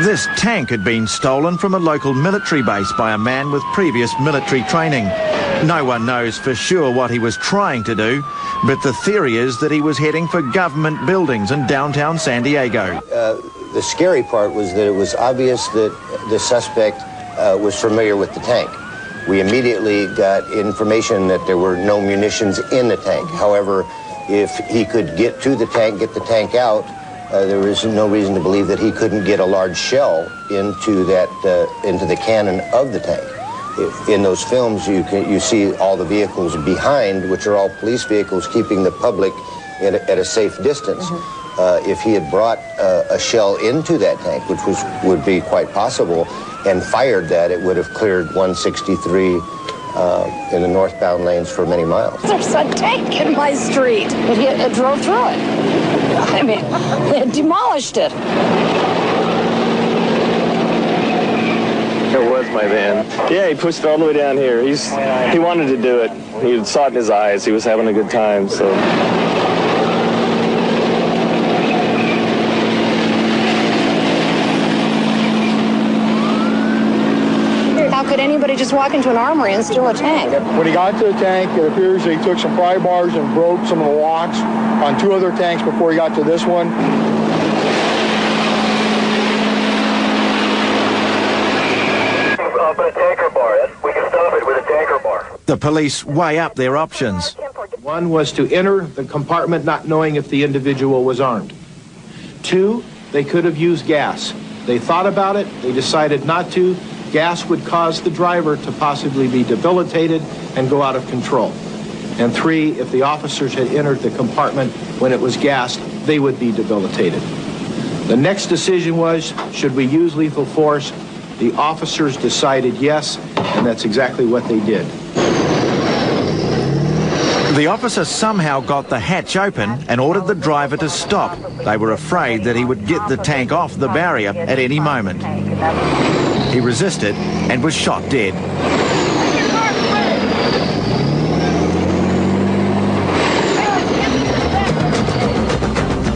This tank had been stolen from a local military base by a man with previous military training. No one knows for sure what he was trying to do, but the theory is that he was heading for government buildings in downtown San Diego. The scary part was that it was obvious that the suspect was familiar with the tank. We immediately got information that there were no munitions in the tank. However, if he could get to the tank, get the tank out, there was no reason to believe that he couldn't get a large shell into the cannon of the tank. In those films, you see all the vehicles behind, which are all police vehicles, keeping the public at a safe distance. If he had brought a shell into that tank, which would be quite possible, and fired that, it would have cleared 163 in the northbound lanes for many miles. There's a tank in my street. It drove through it. I mean, it demolished it. It was my van. Yeah, he pushed it all the way down here. He wanted to do it. He saw it in his eyes. He was having a good time, so. How could anybody just walk into an armory and steal a tank? When he got to the tank, it appears that he took some pry bars and broke some of the locks on 2 other tanks before he got to this one. Up a tanker bar. We can stop it with a tanker bar. The police weigh up their options. One was to enter the compartment not knowing if the individual was armed. 2, they could have used gas. They thought about it. They decided not to. Gas would cause the driver to possibly be debilitated and go out of control. And 3, if the officers had entered the compartment when it was gassed, they would be debilitated. The next decision was, should we use lethal force? The officers decided yes, and that's exactly what they did. The officer somehow got the hatch open and ordered the driver to stop. They were afraid that he would get the tank off the barrier at any moment. He resisted and was shot dead.